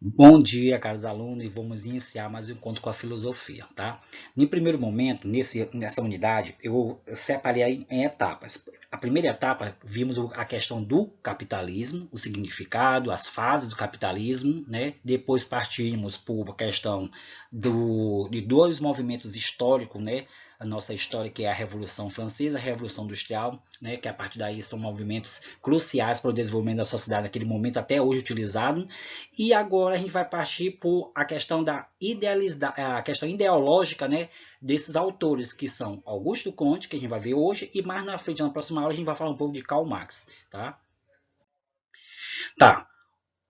Bom dia, caros alunos, e vamos iniciar mais um encontro com a filosofia, tá? Em primeiro momento, nessa unidade, eu separei em etapas. A primeira etapa, vimos a questão do capitalismo, o significado, as fases do capitalismo, né? Depois partimos por a questão de dois movimentos históricos, né? A nossa história, que é a Revolução Francesa, a Revolução Industrial, né? Que a partir daí são movimentos cruciais para o desenvolvimento da sociedade naquele momento, até hoje utilizado. E agora a gente vai partir por a questão a questão ideológica, né, desses autores, que são Augusto Comte, que a gente vai ver hoje, e mais na frente, na próxima aula, a gente vai falar um pouco de Karl Marx, tá? Tá.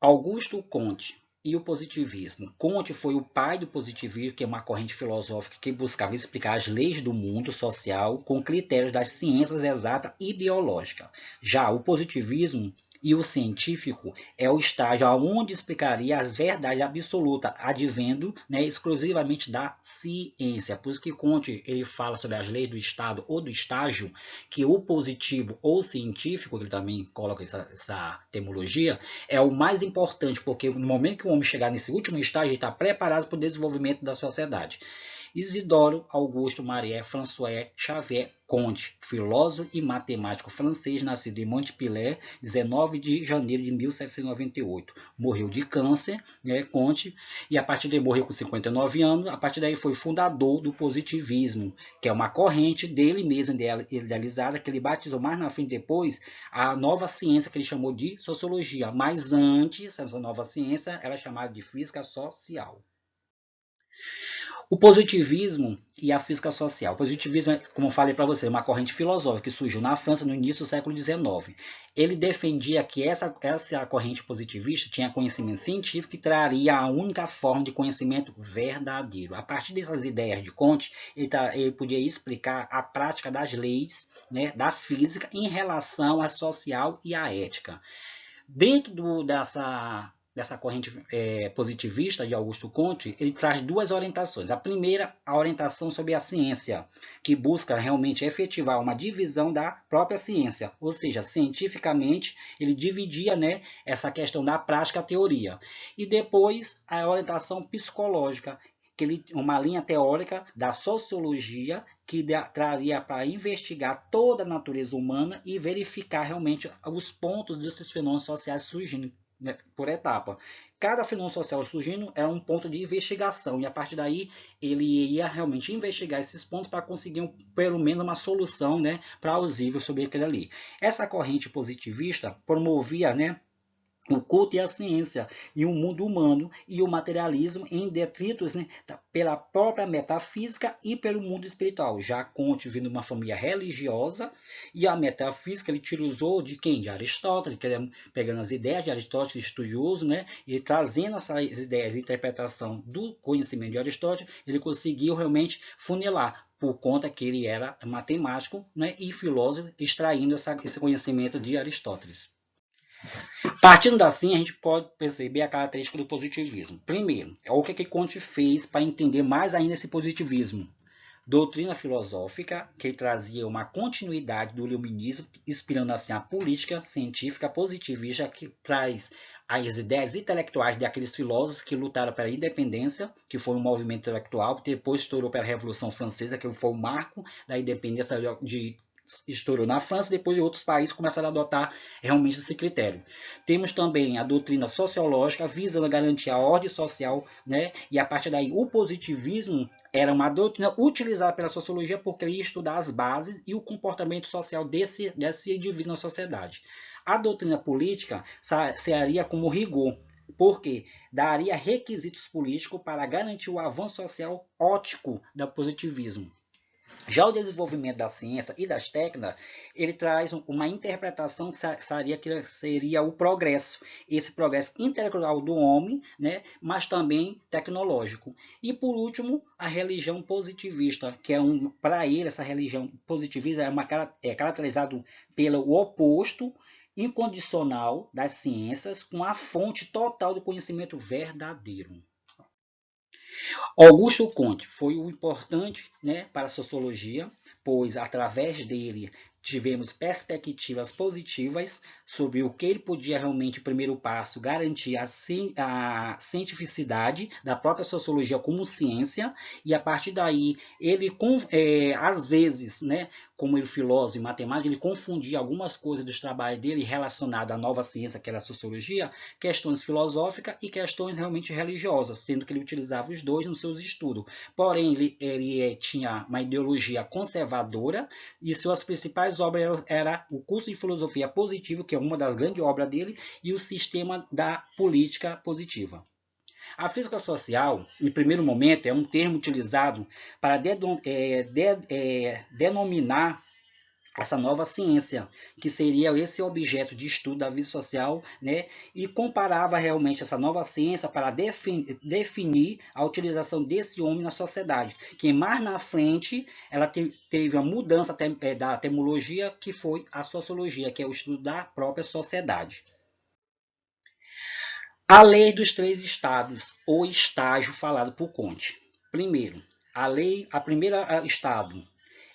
Augusto Comte e o positivismo. Comte foi o pai do positivismo, que é uma corrente filosófica que buscava explicar as leis do mundo social com critérios das ciências exatas e biológicas. Já o positivismo e o científico é o estágio onde explicaria as verdades absolutas, advendo, né, exclusivamente da ciência. Por isso que Comte ele fala sobre as leis do estado ou do estágio, que o positivo ou científico, ele também coloca essa terminologia, é o mais importante, porque no momento que o homem chegar nesse último estágio, ele está preparado para o desenvolvimento da sociedade. Isidoro Augusto Maria François Xavier Comte, filósofo e matemático francês, nascido em Montpellier, 19 de janeiro de 1798. Morreu de câncer, né, Comte, e a partir daí morreu com 59 anos. A partir daí foi fundador do positivismo, que é uma corrente dele mesmo idealizada, que ele batizou mais na frente depois a nova ciência que ele chamou de sociologia. Mas antes, essa nova ciência era chamada de física social. O positivismo e a física social. O positivismo, como eu falei para você, é uma corrente filosófica que surgiu na França no início do século XIX. Ele defendia que essa corrente positivista tinha conhecimento científico e traria a única forma de conhecimento verdadeiro. A partir dessas ideias de Comte, ele podia explicar a prática das leis, né, da física em relação à social e à ética. Dentro dessa corrente positivista de Augusto Comte, ele traz duas orientações. A primeira, a orientação sobre a ciência, que busca realmente efetivar uma divisão da própria ciência, ou seja, cientificamente ele dividia, né, essa questão da prática à teoria. E depois a orientação psicológica, uma linha teórica da sociologia que traria para investigar toda a natureza humana e verificar realmente os pontos desses fenômenos sociais surgindo, né, por etapa. Cada fenômeno social surgindo era um ponto de investigação, e a partir daí ele ia realmente investigar esses pontos para conseguir pelo menos uma solução, né, plausível sobre aquele ali. Essa corrente positivista promovia, né, o culto e a ciência, e o mundo humano e o materialismo em detritos, né, pela própria metafísica e pelo mundo espiritual. Já Comte vindo de uma família religiosa, e a metafísica ele utilizou de quem? De Aristóteles, que ele, pegando as ideias de Aristóteles, estudioso, né, e trazendo essas ideias de interpretação do conhecimento de Aristóteles, ele conseguiu realmente funilar, por conta que ele era matemático, né, e filósofo, extraindo esse conhecimento de Aristóteles. Partindo assim, a gente pode perceber a característica do positivismo. Primeiro, é o que Comte fez para entender mais ainda esse positivismo. Doutrina filosófica, que trazia uma continuidade do iluminismo, inspirando assim a política científica positivista, que traz as ideias intelectuais daqueles filósofos que lutaram pela independência, que foi um movimento intelectual, que depois estourou pela Revolução Francesa, que foi o marco da independência de estourou na França, depois outros países começaram a adotar realmente esse critério. Temos também a doutrina sociológica, visando garantir a ordem social, né? E a partir daí o positivismo era uma doutrina utilizada pela sociologia porque ele ia estudar as bases e o comportamento social desse indivíduo na sociedade. A doutrina política seria como rigor, porque daria requisitos políticos para garantir o avanço social ótico do positivismo. Já o desenvolvimento da ciência e das técnicas, ele traz uma interpretação que seria o progresso, esse progresso intelectual do homem, né, mas também tecnológico. E por último, a religião positivista, que é para ele essa religião positivista é caracterizado pelo oposto incondicional das ciências com a fonte total do conhecimento verdadeiro. Augusto Comte foi o importante, né, para a sociologia, pois através dele tivemos perspectivas positivas sobre o que ele podia realmente, o primeiro passo, garantir a cientificidade da própria sociologia como ciência, e a partir daí, ele, às vezes, né, como ele filósofo e matemático, ele confundia algumas coisas dos trabalhos dele relacionadas à nova ciência, que era a sociologia, questões filosóficas e questões realmente religiosas, sendo que ele utilizava os dois nos seus estudos. Porém, ele tinha uma ideologia conservadora, e suas principais obras eram o curso de filosofia positivo, que é uma das grandes obras dele, e o sistema da política positiva. A física social, em primeiro momento, é um termo utilizado para denominar essa nova ciência, que seria esse objeto de estudo da vida social, né? E comparava realmente essa nova ciência para definir a utilização desse homem na sociedade, que mais na frente ela teve uma mudança da etimologia, que foi a sociologia, que é o estudo da própria sociedade. A lei dos três estados, ou estágio falado por Comte. Primeiro, a primeira estado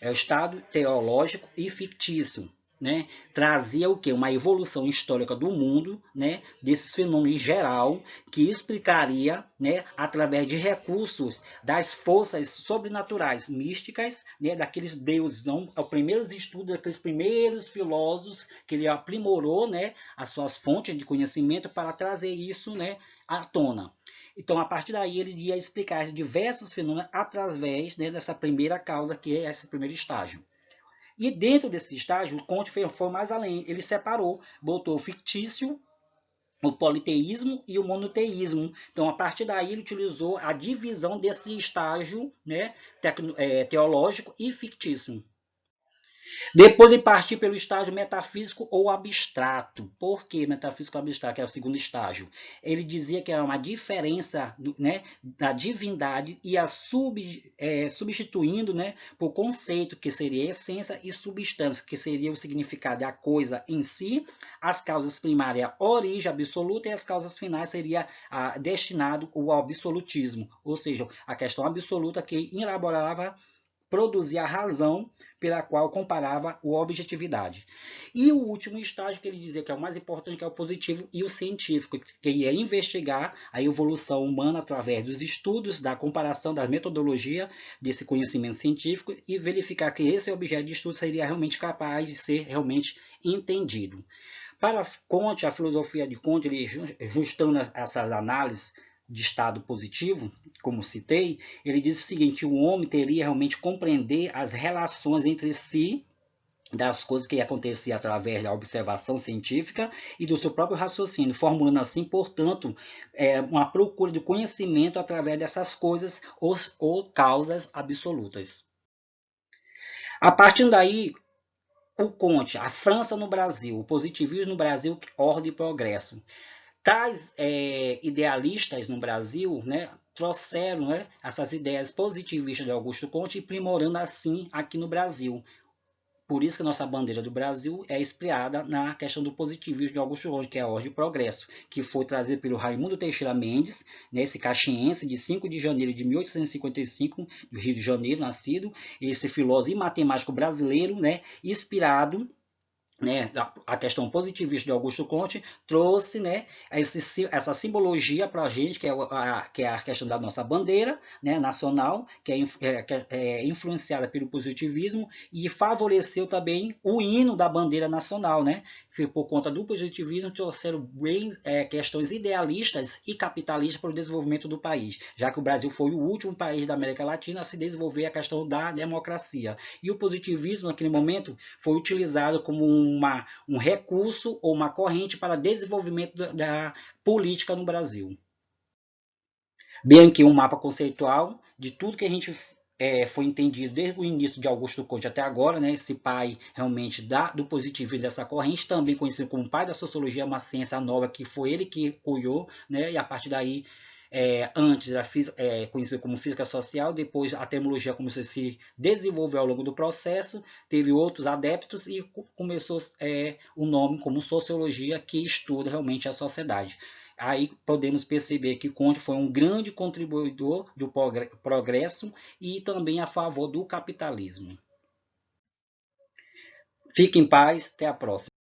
é o estado teológico e fictício, né? Trazia o que? Uma evolução histórica do mundo, né? Desses fenômenos em geral, que explicaria, né? Através de recursos das forças sobrenaturais místicas, né? Daqueles deuses, não? Os primeiros estudos daqueles primeiros filósofos que ele aprimorou, né? As suas fontes de conhecimento para trazer isso, né? À tona. Então, a partir daí, ele ia explicar diversos fenômenos através, né, dessa primeira causa, que é esse primeiro estágio. E dentro desse estágio, o Comte foi mais além. Ele separou, botou o fictício, o politeísmo e o monoteísmo. Então, a partir daí, ele utilizou a divisão desse estágio, né, teológico e fictício. Depois de partir pelo estágio metafísico ou abstrato. Por que metafísico ou abstrato, que é o segundo estágio? Ele dizia que era uma diferença, né, da divindade e substituindo, né, por conceito, que seria essência, e substância, que seria o significado da coisa em si. As causas primárias, origem absoluta, e as causas finais seria destinado ao absolutismo, ou seja, a questão absoluta que elaborava, produzir a razão pela qual comparava a objetividade. E o último estágio, que ele dizia que é o mais importante, que é o positivo e o científico, que ia investigar a evolução humana através dos estudos, da comparação, da metodologia desse conhecimento científico, e verificar que esse objeto de estudo seria realmente capaz de ser realmente entendido. Para Comte, a filosofia de Comte, ele juntando essas análises de estado positivo, como citei, ele diz o seguinte: o homem teria realmente compreender as relações entre si, das coisas que aconteciam através da observação científica e do seu próprio raciocínio, formulando assim, portanto, uma procura de conhecimento através dessas coisas ou causas absolutas. A partir daí, o Comte, a França no Brasil, o positivismo no Brasil, ordem e progresso. Tais idealistas no Brasil, né, trouxeram, né, essas ideias positivistas de Augusto Comte, aprimorando assim aqui no Brasil. Por isso que a nossa bandeira do Brasil é inspirada na questão do positivismo de Augusto Comte, que é a ordem de progresso, que foi trazido pelo Raimundo Teixeira Mendes, né, esse caxiense de 5 de janeiro de 1855, do Rio de Janeiro, nascido, esse filósofo e matemático brasileiro, né, inspirado, né, a questão positivista de Augusto Comte trouxe, né, essa simbologia para a gente, que é a questão da nossa bandeira, né, nacional, que é influenciada pelo positivismo, e favoreceu também o hino da bandeira nacional, né, que por conta do positivismo trouxeram questões idealistas e capitalistas para o desenvolvimento do país, já que o Brasil foi o último país da América Latina a se desenvolver a questão da democracia. E o positivismo, naquele momento, foi utilizado como um recurso ou uma corrente para desenvolvimento da política no Brasil. Bem aqui um mapa conceitual de tudo que a gente foi entendido desde o início de Augusto Comte até agora, né? Esse pai realmente do positivismo dessa corrente, também conhecido como pai da sociologia, uma ciência nova que foi ele que cunhou, né? E a partir daí, antes era conhecido como física social, depois a terminologia começou a se desenvolver ao longo do processo, teve outros adeptos e começou o nome como sociologia, que estuda realmente a sociedade. Aí podemos perceber que Comte foi um grande contribuidor do progresso e também a favor do capitalismo. Fique em paz, até a próxima.